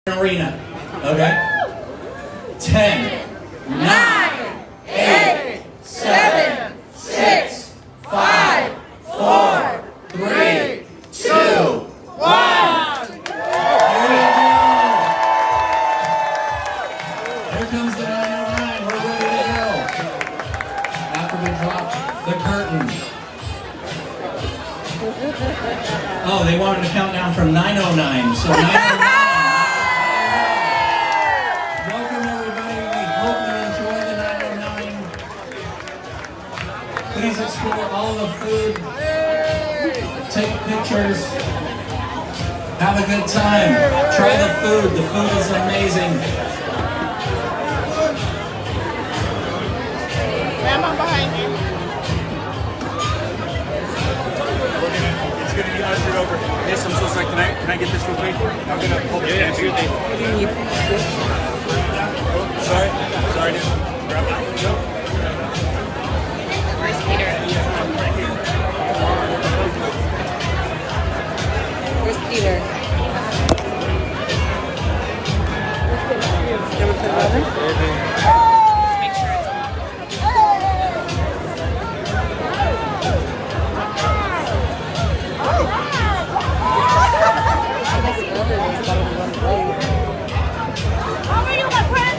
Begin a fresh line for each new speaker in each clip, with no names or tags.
Arena. Okay? 10, 9, 8, 7, 6, 5, 4, 3, 2, 1. Here comes the 909. We're ready to go. After we drop the curtain. Oh, they wanted to count down from 909. So 909. Please explore all the food, take pictures, have a good time, try the food is amazing.
Grandma behind you.
It's going to be ushered over. Yes, I'm so sorry. Can I get this real quick? I'm going to hold it. Yeah, sure thing. Sorry, dude. Grab it.
Where's Peter? Where's Peter? Can we put it over? Make sure it's on. How are you, my friend?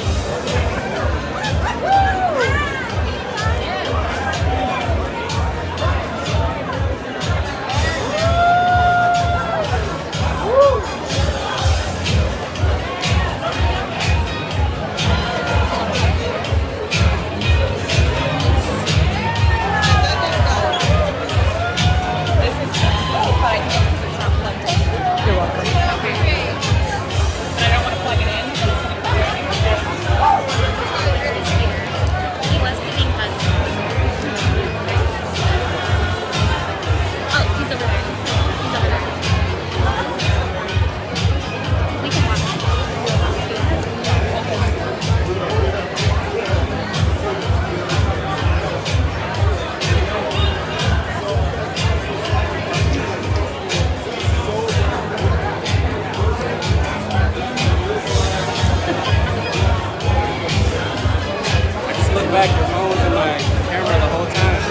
Back your phones and my camera the whole time.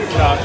Stop.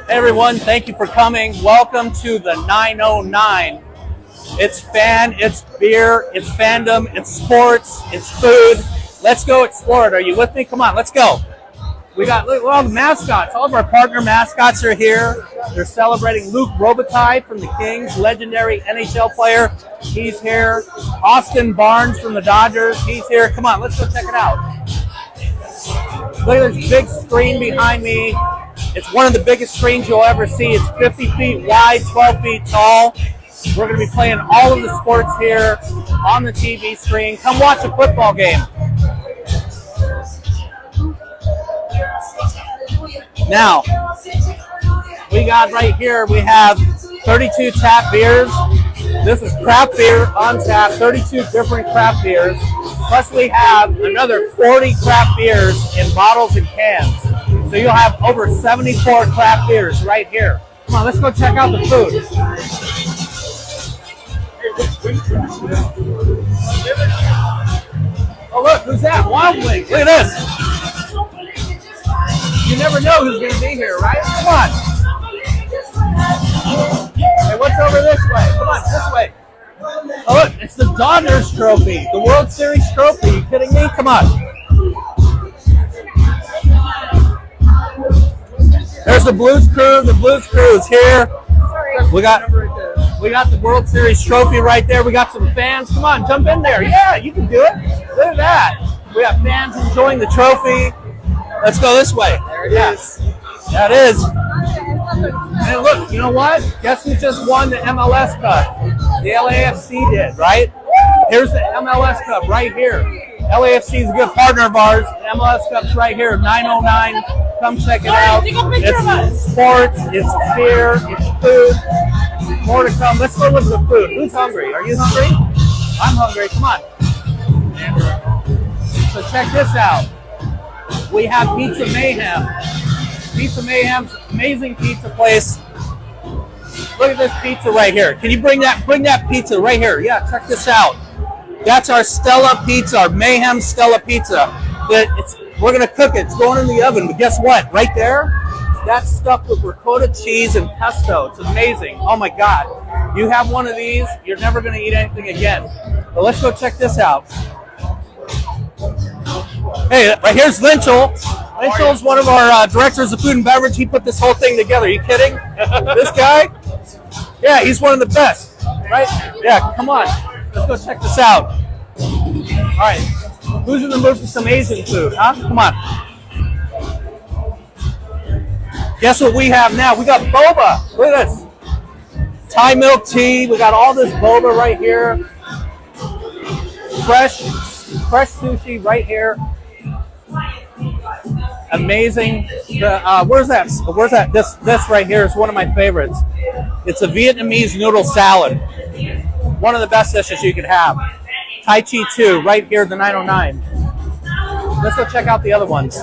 Hey everyone, thank you for coming. Welcome to the 909. It's fan, it's beer, it's fandom, it's sports, it's food. Let's go explore it. Are you with me? Come on, let's go. We got all the mascots. All of our partner mascots are here. They're celebrating Luke Robitaille from the Kings, legendary NHL player. He's here. Austin Barnes from the Dodgers. He's here. Come on, let's go check it out. Look at this big screen behind me. It's one of the biggest screens you'll ever see. It's 50 feet wide, 12 feet tall. We're going to be playing all of the sports here on the TV screen. Come watch a football game. Now, we got right here, we have 32 tap beers. This is craft beer on tap, 32 different craft beers. Plus we have another 40 craft beers in bottles and cans. So you'll have over 74 craft beers right here. Come on, let's go check out the food. Oh look, who's that? Wild Wing. Look at this. You never know who's going to be here, right? Come on. Hey, what's over this way? Come on, this way. Oh look, it's the Dodgers trophy, the World Series trophy. Are you kidding me? Come on. There's the Blues Crew. The Blues Crew is here. We got the World Series trophy right there. We got some fans. Come on, jump in there. Yeah, you can do it. Look at that. We have fans enjoying the trophy. Let's go this way. There it is. That is. And look, you know what? Guess who just won the MLS Cup? The LAFC did, right? Here's the MLS Cup right here. LAFC is a good partner of ours. The MLS Cup's right here, 909. Come check it out. It's sports, it's beer, it's food. More to come. Let's go look at the food. Who's hungry? Are you hungry? I'm hungry. Come on. So check this out. We have Pizza Mayhem. Pizza Mayhem's amazing pizza place. Look at this pizza right here. Can you bring that pizza right here? Yeah, check this out. That's our Stella Pizza, our Mayhem Stella Pizza. We're gonna cook it. It's going in the oven. But guess what? Right there, that's stuffed with ricotta cheese and pesto. It's amazing. Oh my God! You have one of these, you're never gonna eat anything again. But let's go check this out. Hey, right here's Lynchel. Lynchel's one of our directors of food and beverage. He put this whole thing together. Are you kidding? This guy? Yeah, he's one of the best, right? Yeah, come on. Let's go check this out. All right. Who's in the mood for some Asian food, huh? Come on. Guess what we have now? We got boba. Look at this. Thai milk tea. We got all this boba right here. Fresh sushi right here. Amazing. Where's that? This right here is one of my favorites. It's a Vietnamese noodle salad. One of the best dishes you could have. Tai Chi 2 right here at the 909. Let's go check out the other ones.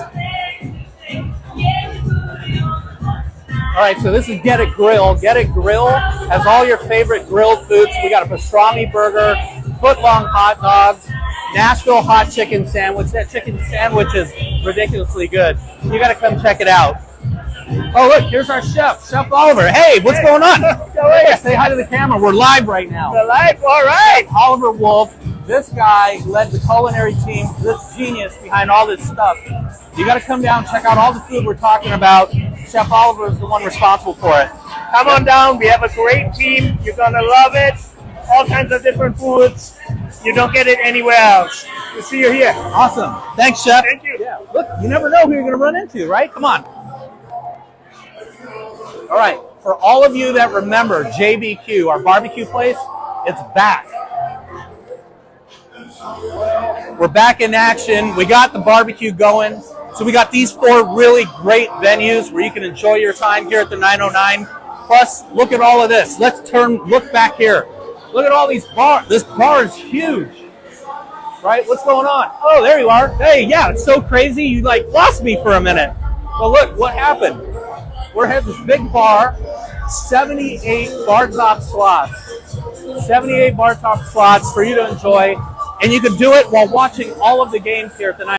All right, so this is Get It Grill. Get It Grill has all your favorite grilled foods. We got a pastrami burger, foot-long hot dogs, Nashville hot chicken sandwich. That chicken sandwich is ridiculously good. You got to come check it out. Oh, look, here's our chef, Chef Oliver. Hey, what's going on? Say hi to the camera. We're live right now.
We're live, all right.
Oliver Wolf. This guy led the culinary team, this genius behind all this stuff. You got to come down, check out all the food we're talking about. Chef Oliver is the one responsible for it.
Come on down. We have a great team. You're going to love it. All kinds of different foods. You don't get it anywhere else. We'll see you here.
Awesome. Thanks, Chef.
Thank you.
Yeah. Look, you never know who you're going to run into, right? Come on. All right. For all of you that remember JBQ, our barbecue place, it's back. We're back in action. We got the barbecue going. So we got these 4 really great venues where you can enjoy your time here at the 909. Plus, look at all of this. Look back here. Look at all these bars. This bar is huge. Right? What's going on? Oh, there you are. Hey, yeah, it's so crazy. You lost me for a minute. Well, look, what happened? We're at this big bar, 78 bar top slots. 78 bar top slots for you to enjoy. And you can do it while watching all of the games here at the